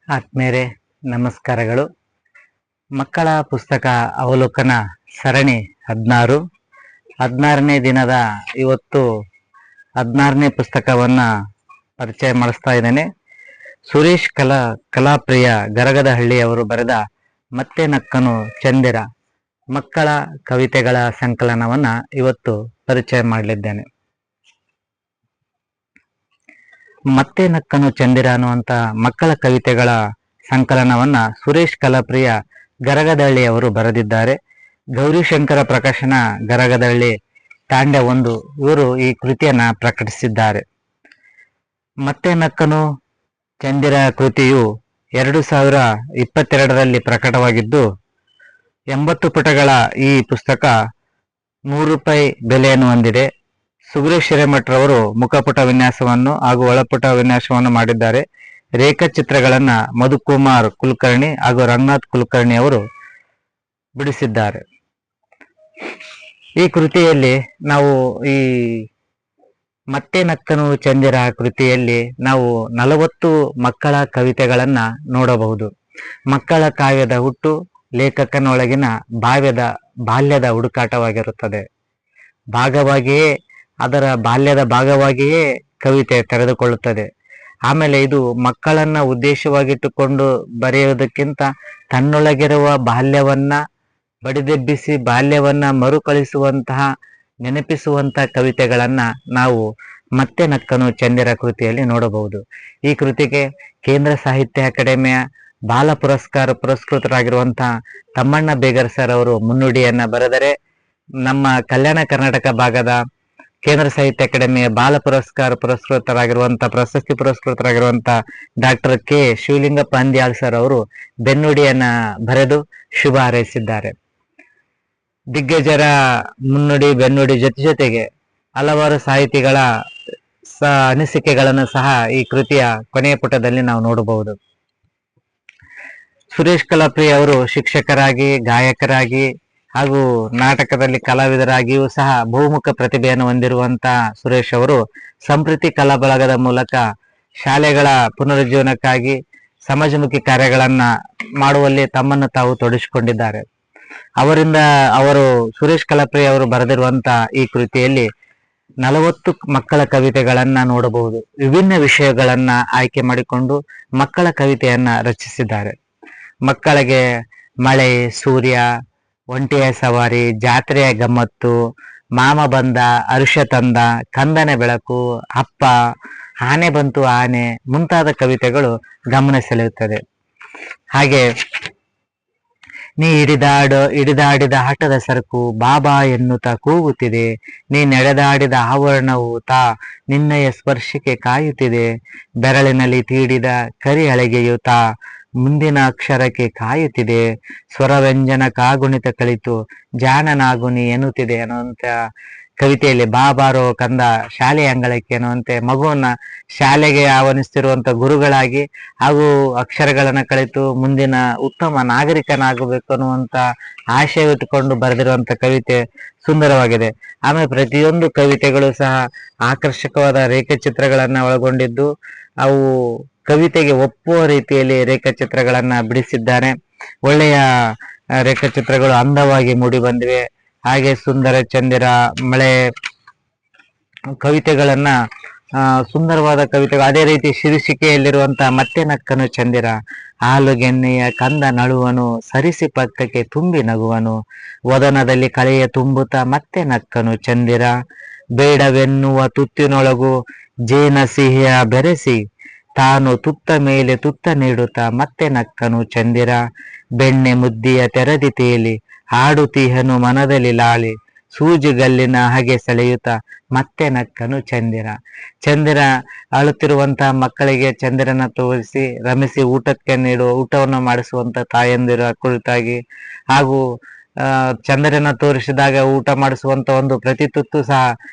ಆತ್ಮೇರೆ ನಮಸ್ಕಾರಗಳು. ಮಕ್ಕಳ ಪುಸ್ತಕ ಅವಲೋಕನ ಸರಣಿ 16ನೇ ದಿನದ ಇವತ್ತು 16ನೇ ಪುಸ್ತಕವನ್ನ ಪರಿಚಯ ಮಾಡಿಸ್ತಾ ಇದ್ದೇನೆ. ಸುರೇಶ್ ಕಲಾಪ್ರಿಯ ಗರಗದಹಳ್ಳಿ ಅವರು ಬರೆದ ಮತ್ತೆ ನಕ್ಕನು ಚಂದಿರ ಮಕ್ಕಳ ಕವಿತೆಗಳ ಸಂಕಲನವನ್ನ ಇವತ್ತು ಪರಿಚಯ ಮಾಡಲಿದ್ದೇನೆ. ಮತ್ತೆ ನಕ್ಕನು ಚಂದಿರ ಅನ್ನುವಂತ ಮಕ್ಕಳ ಕವಿತೆಗಳ ಸಂಕಲನವನ್ನ ಸುರೇಶ್ ಕಲಾಪ್ರಿಯ ಗರಗದಹಳ್ಳಿ ಅವರು ಬರೆದಿದ್ದಾರೆ. ಗೌರಿಶಂಕರ ಪ್ರಕಾಶನ ಗರಗದಹಳ್ಳಿ ತಾಂಡ್ಯ 1 ಇವರು ಈ ಕೃತಿಯನ್ನ ಪ್ರಕಟಿಸಿದ್ದಾರೆ. ಮತ್ತೆ ನಕ್ಕನು ಚಂದಿರ ಕೃತಿಯು 2022ರಲ್ಲಿ ಪ್ರಕಟವಾಗಿದ್ದು 80 ಪುಟಗಳ ಈ ಪುಸ್ತಕ ₹100 ಬೆಲೆಯನ್ನು ಹೊಂದಿದೆ. ಸುಗ್ರೇಶ್ ಹಿರೇಮಠರವರು ಮುಖಪುಟ ವಿನ್ಯಾಸವನ್ನು ಹಾಗೂ ಒಳಪುಟ ವಿನ್ಯಾಸವನ್ನು ಮಾಡಿದ್ದಾರೆ. ರೇಖಾಚಿತ್ರಗಳನ್ನ ಮಧುಕುಮಾರ್ ಕುಲಕರ್ಣಿ ಹಾಗೂ ರಂಗನಾಥ್ ಕುಲಕರ್ಣಿ ಅವರು ಬಿಡಿಸಿದ್ದಾರೆ. ಈ ಕೃತಿಯಲ್ಲಿ ನಾವು ಈ ಮತ್ತೆ ನಕ್ಕನು ಚಂದಿರ ಕೃತಿಯಲ್ಲಿ ನಾವು 40 ಮಕ್ಕಳ ಕವಿತೆಗಳನ್ನ ನೋಡಬಹುದು. ಮಕ್ಕಳ ಕಾವ್ಯದ ಹುಟ್ಟು ಲೇಖಕನೊಳಗಿನ ಬಾಲ್ಯದ ಹುಡುಕಾಟವಾಗಿರುತ್ತದೆ. ಅದರ ಬಾಲ್ಯದ ಭಾಗವಾಗಿಯೇ ಕವಿತೆ ತೆರೆದುಕೊಳ್ಳುತ್ತದೆ. ಆಮೇಲೆ ಇದು ಮಕ್ಕಳನ್ನ ಉದ್ದೇಶವಾಗಿಟ್ಟುಕೊಂಡು ಬರೆಯುವುದಕ್ಕಿಂತ ತನ್ನೊಳಗಿರುವ ಬಾಲ್ಯವನ್ನ ಬಡಿದೆಬ್ಬಿಸಿ ಬಾಲ್ಯವನ್ನ ಮರುಕಳಿಸುವಂತಹ ನೆನಪಿಸುವಂತಹ ಕವಿತೆಗಳನ್ನ ನಾವು ಮತ್ತೆ ನಕ್ಕನು ಚಂದಿರ ಕೃತಿಯಲ್ಲಿ ನೋಡಬಹುದು. ಈ ಕೃತಿಗೆ ಕೇಂದ್ರ ಸಾಹಿತ್ಯ ಅಕಾಡೆಮಿಯ ಬಾಲ ಪುರಸ್ಕೃತರಾಗಿರುವಂತಹ ತಮ್ಮಣ್ಣ ಬೇಗರ್ ಸರ್ ಅವರು ಮುನ್ನುಡಿಯನ್ನ ಬರೆದರೆ, ನಮ್ಮ ಕಲ್ಯಾಣ ಕರ್ನಾಟಕ ಭಾಗದ ಕೇಂದ್ರ ಸಾಹಿತ್ಯ ಅಕಾಡೆಮಿಯ ಬಾಲ ಪ್ರಶಸ್ತಿ ಪುರಸ್ಕೃತರಾಗಿರುವಂತ ಡಾಕ್ಟರ್ ಕೆ ಶಿವಲಿಂಗಪ್ಪ ಅಂದ್ಯಾಳ್ ಸರ್ ಅವರು ಬೆನ್ನುಡಿಯನ್ನ ಬರೆದು ಶುಭ ಹಾರೈಸಿದ್ದಾರೆ. ದಿಗ್ಗಜರ ಮುನ್ನುಡಿ ಬೆನ್ನುಡಿ ಜೊತೆಗೆ ಹಲವಾರು ಸಾಹಿತಿಗಳ ಅನಿಸಿಕೆಗಳನ್ನು ಸಹ ಈ ಕೃತಿಯ ಕೊನೆಯ ಪುಟದಲ್ಲಿ ನಾವು ನೋಡಬಹುದು. ಸುರೇಶ್ ಕಲಾಪ್ರಿ ಅವರು ಶಿಕ್ಷಕರಾಗಿ, ಗಾಯಕರಾಗಿ ಹಾಗೂ ನಾಟಕದಲ್ಲಿ ಕಲಾವಿದರಾಗಿಯೂ ಸಹ ಬಹುಮುಖ ಪ್ರತಿಭೆಯನ್ನು ಹೊಂದಿರುವಂತಹ ಸುರೇಶ್ ಅವರು ಸಂಪ್ರೀತಿ ಕಲಾ ಬಳಗದ ಮೂಲಕ ಶಾಲೆಗಳ ಪುನರುಜ್ಜೀವನಕ್ಕಾಗಿ ಸಮಾಜಮುಖಿ ಕಾರ್ಯಗಳನ್ನ ಮಾಡುವಲ್ಲಿ ತಮ್ಮನ್ನು ತಾವು ತೊಡಗಿಸಿಕೊಂಡಿದ್ದಾರೆ. ಸುರೇಶ್ ಕಲಾಪ್ರಿ ಅವರು ಬರೆದಿರುವಂತಹ ಈ ಕೃತಿಯಲ್ಲಿ 40 ಮಕ್ಕಳ ಕವಿತೆಗಳನ್ನ ನೋಡಬಹುದು. ವಿಭಿನ್ನ ವಿಷಯಗಳನ್ನ ಆಯ್ಕೆ ಮಾಡಿಕೊಂಡು ಮಕ್ಕಳ ಕವಿತೆಯನ್ನ ರಚಿಸಿದ್ದಾರೆ. ಮಕ್ಕಳಿಗೆ ಮಳೆ, ಸೂರ್ಯ, ಒಂಟೆಯ ಸವಾರಿ, ಜಾತ್ರೆಯ ಗಮ್ಮತ್ತು, ಮಾಮ ಬಂದ, ಅರಿಶ ತಂದ, ಕಂದನ ಬೆಳಕು, ಅಪ್ಪ, ಆನೆ ಬಂತು ಆನೆ ಮುಂತಾದ ಕವಿತೆಗಳು ಗಮನ ಸೆಳೆಯುತ್ತದೆ. ಹಾಗೆ ನೀ ಹಿಡಿದಾಡಿದ ಆಟದ ಸರಕು ಬಾಬಾ ಎನ್ನುತ್ತಾ ಕೂಗುತ್ತಿದೆ, ನೀ ನಡೆದಾಡಿದ ಆವರಣವು ನಿನ್ನಯ ಸ್ಪರ್ಶಕ್ಕೆ ಕಾಯುತ್ತಿದೆ, ಬೆರಳಿನಲ್ಲಿ ತೀಡಿದ ಕರಿ ಹಳೆಗೆಯು ಮುಂದಿನ ಅಕ್ಷರಕ್ಕೆ ಕಾಯುತ್ತಿದೆ, ಸ್ವರವ್ಯಂಜನ ಕಾಗುಣಿತ ಕಲಿತು ಜಾಣನಾಗುನಿ ಎನ್ನುತ್ತಿದೆ ಅನ್ನುವಂತ ಕವಿತೆಯಲ್ಲಿ ಬಾಬಾರೋ ಕಂದ ಶಾಲೆಯ ಅಂಗಳಕ್ಕೆ ಅನ್ನುವಂತೆ ಮಗುವನ್ನ ಶಾಲೆಗೆ ಆಹ್ವಾನಿಸ್ತಿರುವಂತ ಗುರುಗಳಾಗಿ ಹಾಗೂ ಅಕ್ಷರಗಳನ್ನ ಕಲಿತು ಮುಂದಿನ ಉತ್ತಮ ನಾಗರಿಕನಾಗಬೇಕು ಅನ್ನುವಂತ ಆಶಯ ಇಟ್ಟುಕೊಂಡು ಬರೆದಿರುವಂತ ಕವಿತೆ ಸುಂದರವಾಗಿದೆ. ಆಮೇಲೆ ಪ್ರತಿಯೊಂದು ಕವಿತೆಗಳು ಸಹ ಆಕರ್ಷಕವಾದ ರೇಖಾಚಿತ್ರಗಳನ್ನ ಒಳಗೊಂಡಿದ್ದು ಅವು ಕವಿತೆಗೆ ಒಪ್ಪುವ ರೀತಿಯಲ್ಲಿ ರೇಖಾಚಿತ್ರಗಳನ್ನ ಬಿಡಿಸಿದ್ದಾರೆ. ಒಳ್ಳೆಯ ರೇಖಾಚಿತ್ರಗಳು ಅಂದವಾಗಿ ಮೂಡಿ ಬಂದಿವೆ. ಹಾಗೆ ಸುಂದರ ಚಂದಿರ, ಮಳೆ ಕವಿತೆಗಳನ್ನ ಸುಂದರವಾದ ಕವಿತೆಗಳು. ಅದೇ ರೀತಿ ಶೀರ್ಷಿಕೆಯಲ್ಲಿರುವಂತಹ ಮತ್ತೆ ನಕ್ಕನು ಚಂದಿರ, ಹಾಲುಗೆನ್ನೆಯ ಕಂದ ನಳುವನು, ಸರಿಸಿ ಪಕ್ಕಕ್ಕೆ ತುಂಬಿ ನಗುವನು, ವದನದಲ್ಲಿ ಕಳೆಯ ತುಂಬುತ್ತಾ ಮತ್ತೆ ನಕ್ಕನು ಚಂದಿರ, ಬೇಡವೆನ್ನುವ ತುತ್ತಿನೊಳಗು ಜೇನ ಸಿಹಿಯ ಬೆರೆಸಿ ತಾನು ತುತ್ತ ಮೇಲೆ ತುತ್ತ ನೀಡುತ್ತಾ ಮತ್ತೆ ನಕ್ಕನು ಚಂದಿರ, ಬೆಣ್ಣೆ ಮುದ್ದಿಯ ತೆರದಿ ತೇಲಿ ಆಡುತ್ತೀಹನು ಮನದಲ್ಲಿ ಲಾಳಿ, ಸೂಜಿಗಲ್ಲಿನ ಹಾಗೆ ಸೆಳೆಯುತ್ತಾ ಮತ್ತೆ ನಕ್ಕನು ಚಂದಿರ. ಚಂದಿರ ಅಳುತ್ತಿರುವಂತಹ ಮಕ್ಕಳಿಗೆ ಚಂದಿರನ ತೋರಿಸಿ ರಮಿಸಿ ಊಟವನ್ನು ಮಾಡಿಸುವಂತ ತಾಯಂದಿರ ಕುರಿತಾಗಿ ಹಾಗೂ ಚಂದಿರನ ತೋರಿಸಿದಾಗ ಊಟ ಮಾಡಿಸುವಂತ ಒಂದು ಪ್ರತಿ ತುತ್ತು ಸಹ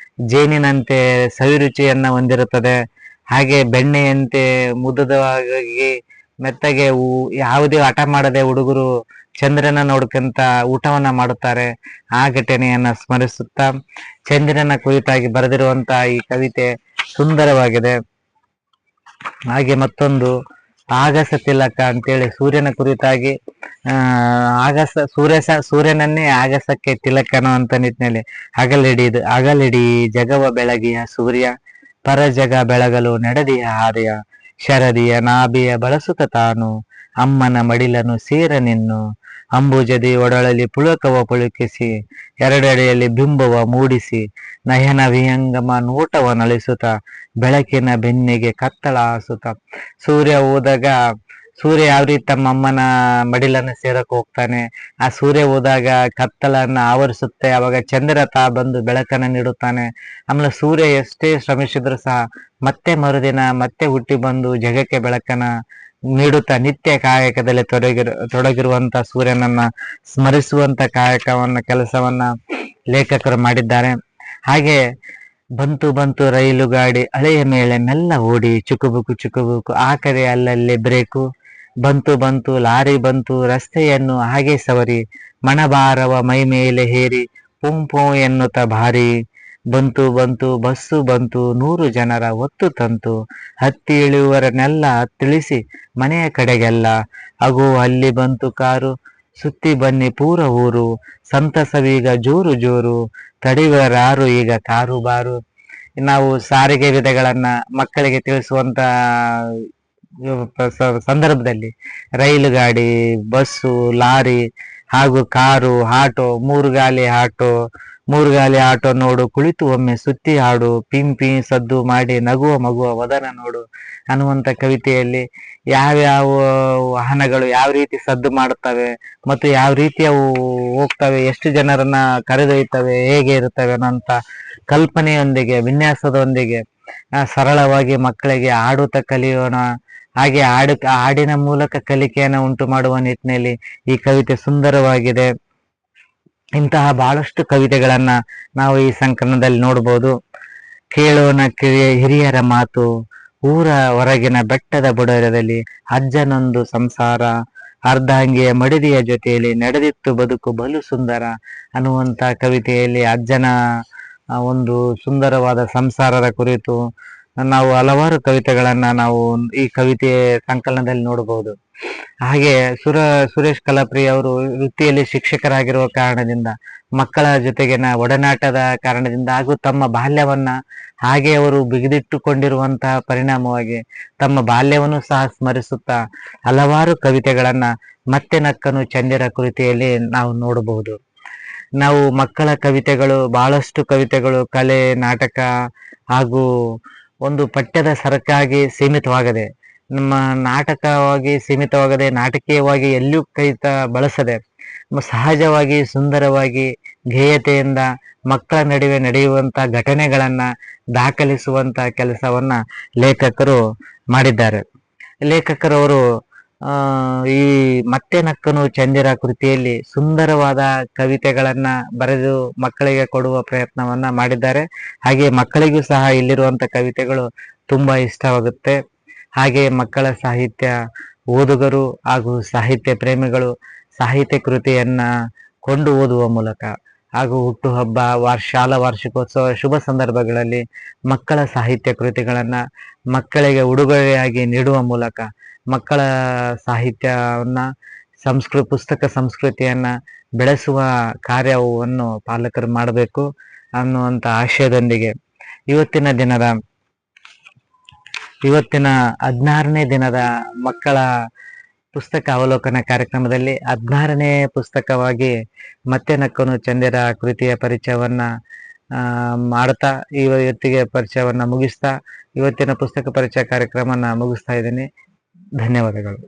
ಜೇನಿನಂತೆ ಸವಿರುಚಿಯನ್ನ ಹೊಂದಿರುತ್ತದೆ. ಹಾಗೆ ಬೆಣ್ಣೆಯಂತೆ ಮುದವಾಗಿ ಮೆತ್ತಗೆ ಯಾವುದೇ ಹಠ ಮಾಡದೆ ಹುಡುಗರು ಚಂದ್ರನ ನೋಡ್ಕೊಂತ ಊಟವನ್ನ ಮಾಡುತ್ತಾರೆ. ಆ ಘಟನೆಯನ್ನ ಸ್ಮರಿಸುತ್ತಾ ಚಂದ್ರನ ಕುರಿತಾಗಿ ಬರೆದಿರುವಂತಹ ಈ ಕವಿತೆ ಸುಂದರವಾಗಿದೆ. ಹಾಗೆ ಮತ್ತೊಂದು ಆಗಸ ತಿಲಕ ಅಂತೇಳಿ ಸೂರ್ಯನ ಕುರಿತಾಗಿ ಸೂರ್ಯನನ್ನೇ ಆಗಸಕ್ಕೆ ತಿಲಕನು ಅಂತ ನಿಟ್ಟಿನಲ್ಲಿ ಅಗಲಿಡಿ ಜಗವ ಬೆಳಗಿಯ ಸೂರ್ಯ ಪರಜಗ ಬೆಳಗಲು ನಡೆದಿಯ ಹಾರ್ಯ ಶರದಿಯ ನಾಭಿಯ ಬಳಸುತ್ತ ತಾನು ಅಮ್ಮನ ಮಡಿಲನು ಸೇರ ನಿನ್ನು ಅಂಬುಜದಿ ಒಡಳಲಿ ಪುಳಕವ ಪುಳುಕಿಸಿ ಎರಡೆಡೆಯಲ್ಲಿ ಬಿಂಬವ ಮೂಡಿಸಿ ನಯನ ವಿಹಂಗಮ ನೋಟವ ನಳಿಸುತ್ತ ಬೆಳಕಿನ ಬೆನ್ನಿಗೆ ಕತ್ತಳ ಹಾಸುತ್ತ ಸೂರ್ಯ ಯಾವ ರೀತಿ ತಮ್ಮ ಅಮ್ಮನ ಮಡಿಲನ್ನು ಸೇರಕ್ ಹೋಗ್ತಾನೆ, ಆ ಸೂರ್ಯ ಹೋದಾಗ ಕತ್ತಲನ್ನ ಆವರಿಸುತ್ತೆ, ಅವಾಗ ಚಂದ್ರ ಬಂದು ಬೆಳಕನ್ನು ನೀಡುತ್ತಾನೆ. ಆಮೇಲೆ ಸೂರ್ಯ ಎಷ್ಟೇ ಶ್ರಮಿಸಿದ್ರು ಸಹ ಮತ್ತೆ ಮರುದಿನ ಮತ್ತೆ ಹುಟ್ಟಿ ಬಂದು ಜಗಕ್ಕೆ ಬೆಳಕನ್ನ ನೀಡುತ್ತಾ ನಿತ್ಯ ಕಾಯಕದಲ್ಲಿ ತೊಡಗಿರುವಂತ ಸೂರ್ಯನನ್ನ ಸ್ಮರಿಸುವಂತ ಕೆಲಸವನ್ನ ಲೇಖಕರು ಮಾಡಿದ್ದಾರೆ. ಹಾಗೆ ಬಂತು ರೈಲು ಗಾಡಿ ಹಳೆಯ ಮೇಲೆ ಮೆಲ್ಲ ಓಡಿ ಚುಕುಬುಕು ಆ ಕಡೆ ಅಲ್ಲಲ್ಲಿ ಬ್ರೇಕು ಬಂತು ಲಾರಿ ಬಂತು ರಸ್ತೆಯನ್ನು ಹಾಗೆ ಸವರಿ ಮಣಭಾರವ ಮೈ ಮೇಲೆ ಹೇರಿ ಪೊಂಪೊ ಎನ್ನುತ್ತ ಭಾರಿ ಬಂತು ಬಸ್ಸು ಬಂತು 100 ಜನರ ಒತ್ತು ತಂತು ಹತ್ತಿ ಇಳಿಯುವರನ್ನೆಲ್ಲ ತಿಳಿಸಿ ಮನೆಯ ಕಡೆಗೆಲ್ಲ ಅಲ್ಲಿ ಬಂತು ಕಾರು ಸುತ್ತಿ ಬನ್ನಿ ಪೂರ ಊರು ಸಂತಸವೀಗ ಜೋರು ತಡೆಯುವರಾರು ಈಗ ಕಾರು ಬಾರು. ನಾವು ಸಾರಿಗೆ ವಿಧಗಳನ್ನ ಮಕ್ಕಳಿಗೆ ತಿಳಿಸುವಂತ ಸಂದರ್ಭದಲ್ಲಿ ರೈಲು ಗಾಡಿ, ಬಸ್ಸು, ಲಾರಿ ಹಾಗೂ ಕಾರು, ಆಟೋ, ಮೂರು ಗಾಲಿ ಆಟೋ ನೋಡು ಕುಳಿತು ಒಮ್ಮೆ ಸುತ್ತಿ ಹಾಡು ಪಿಂಪಿ ಸದ್ದು ಮಾಡಿ ನಗುವ ಮಗುವ ವದನ ನೋಡು ಅನ್ನುವಂಥ ಕವಿತೆಯಲ್ಲಿ ಯಾವ್ಯಾವ ವಾಹನಗಳು ಯಾವ ರೀತಿ ಸದ್ದು ಮಾಡುತ್ತವೆ ಮತ್ತು ಯಾವ ರೀತಿ ಅವು ಹೋಗ್ತವೆ, ಎಷ್ಟು ಜನರನ್ನ ಕರೆದೊಯ್ತವೆ, ಹೇಗೆ ಇರುತ್ತವೆ ಅನ್ನೋಂಥ ಕಲ್ಪನೆಯೊಂದಿಗೆ ವಿನ್ಯಾಸದೊಂದಿಗೆ ಸರಳವಾಗಿ ಮಕ್ಕಳಿಗೆ ಆಡುತ್ತಾ ಕಲಿಯೋಣ. ಹಾಗೆ ಹಾಡಿನ ಮೂಲಕ ಕಲಿಕೆಯನ್ನು ಉಂಟು ಮಾಡುವ ನಿಟ್ಟಿನಲ್ಲಿ ಈ ಕವಿತೆ ಸುಂದರವಾಗಿದೆ. ಇಂತಹ ಬಹಳಷ್ಟು ಕವಿತೆಗಳನ್ನ ನಾವು ಈ ಸಂಕಲನದಲ್ಲಿ ನೋಡಬಹುದು. ಕೇಳೋಣ ಹಿರಿಯರ ಮಾತು, ಊರ ಹೊರಗಿನ ಬೆಟ್ಟದ ಬುಡದಲ್ಲಿ ಅಜ್ಜನೊಂದು ಸಂಸಾರ, ಅರ್ಧಾಂಗಿಯ ಮಡಿದಿಯ ಜೊತೆಯಲ್ಲಿ ನಡೆದಿತ್ತು ಬದುಕು ಬಲು ಸುಂದರ ಅನ್ನುವಂತ ಕವಿತೆಯಲ್ಲಿ ಅಜ್ಜನ ಒಂದು ಸುಂದರವಾದ ಸಂಸಾರದ ಕುರಿತು ನಾವು ಹಲವಾರು ಕವಿತೆಗಳನ್ನ ನಾವು ಈ ಕವಿತೆ ಸಂಕಲನದಲ್ಲಿ ನೋಡಬಹುದು. ಹಾಗೆ ಸುರೇಶ್ ಕಲಪ್ರಿ ಅವರು ವೃತ್ತಿಯಲ್ಲಿ ಶಿಕ್ಷಕರಾಗಿರುವ ಕಾರಣದಿಂದ ಮಕ್ಕಳ ಜೊತೆಗಿನ ಒಡನಾಟದ ಕಾರಣದಿಂದ ಹಾಗೂ ತಮ್ಮ ಬಾಲ್ಯವನ್ನ ಹಾಗೆ ಅವರು ಬಿಗಿದಿಟ್ಟುಕೊಂಡಿರುವಂತಹ ಪರಿಣಾಮವಾಗಿ ತಮ್ಮ ಬಾಲ್ಯವನ್ನು ಸಹ ಸ್ಮರಿಸುತ್ತಾ ಹಲವಾರು ಕವಿತೆಗಳನ್ನ ಮತ್ತೆ ನಕ್ಕನು ಚಂದಿರ ಕೃತಿಯಲ್ಲಿ ನಾವು ನೋಡಬಹುದು. ನಾವು ಮಕ್ಕಳ ಕವಿತೆಗಳು ಬಹಳಷ್ಟು ಕವಿತೆಗಳು ಕಲೆ, ನಾಟಕ ಹಾಗೂ ಒಂದು ಪಠ್ಯದ ಸರಕಾಗಿ ಸೀಮಿತವಾಗದೆ, ನಮ್ಮ ಸೀಮಿತವಾಗದೆ ನಾಟಕೀಯವಾಗಿ ಎಲ್ಲೂ ಕವಿತ ಬಳಸದೆ ಸಹಜವಾಗಿ ಸುಂದರವಾಗಿ ಗೇಯತೆಯಿಂದ ಮಕ್ಕಳ ನಡುವೆ ನಡೆಯುವಂತ ಘಟನೆಗಳನ್ನ ದಾಖಲಿಸುವಂತ ಕೆಲಸವನ್ನ ಲೇಖಕರು ಮಾಡಿದ್ದಾರೆ. ಲೇಖಕರವರು ಈ ಮತ್ತೆ ನಕ್ಕನು ಚಂದಿರ ಕೃತಿಯಲ್ಲಿ ಸುಂದರವಾದ ಕವಿತೆಗಳನ್ನ ಬರೆದು ಮಕ್ಕಳಿಗೆ ಕೊಡುವ ಪ್ರಯತ್ನವನ್ನ ಮಾಡಿದ್ದಾರೆ. ಹಾಗೆ ಮಕ್ಕಳಿಗೂ ಸಹ ಇಲ್ಲಿರುವಂತ ಕವಿತೆಗಳು ತುಂಬಾ ಇಷ್ಟವಾಗುತ್ತೆ. ಹಾಗೆ ಮಕ್ಕಳ ಸಾಹಿತ್ಯ ಓದುಗರು ಹಾಗೂ ಸಾಹಿತ್ಯ ಪ್ರೇಮಿಗಳು ಸಾಹಿತ್ಯ ಕೃತಿಯನ್ನ ಕೊಂಡು ಓದುವ ಮೂಲಕ ಹಾಗೂ ಹುಟ್ಟುಹಬ್ಬ, ಶಾಲಾ ವಾರ್ಷಿಕೋತ್ಸವ ಶುಭ ಸಂದರ್ಭಗಳಲ್ಲಿ ಮಕ್ಕಳ ಸಾಹಿತ್ಯ ಕೃತಿಗಳನ್ನ ಮಕ್ಕಳಿಗೆ ಉಡುಗೊರೆಯಾಗಿ ನೀಡುವ ಮೂಲಕ ಮಕ್ಕಳ ಸಾಹಿತ್ಯವನ್ನ ಪುಸ್ತಕ ಸಂಸ್ಕೃತಿಯನ್ನ ಬೆಳೆಸುವ ಕಾರ್ಯವನ್ನು ಪಾಲಕರು ಮಾಡಬೇಕು ಅನ್ನುವಂಥ ಆಶಯದೊಂದಿಗೆ ಇವತ್ತಿನ 16ನೇ ದಿನದ ಮಕ್ಕಳ ಪುಸ್ತಕ ಅವಲೋಕನ ಕಾರ್ಯಕ್ರಮದಲ್ಲಿ 16ನೇ ಪುಸ್ತಕವಾಗಿ ಮತ್ತೆ ನಕ್ಕನು ಚಂದಿರ ಕೃತಿಯ ಪರಿಚಯವನ್ನ ಮಾಡ್ತಾ ಇವತ್ತಿಗೆ ಪರಿಚಯವನ್ನ ಮುಗಿಸ್ತಾ ಇವತ್ತಿನ ಪುಸ್ತಕ ಪರಿಚಯ ಕಾರ್ಯಕ್ರಮನ ಮುಗಿಸ್ತಾ ಇದ್ದೀನಿ. ಧನ್ಯವಾದಗಳು.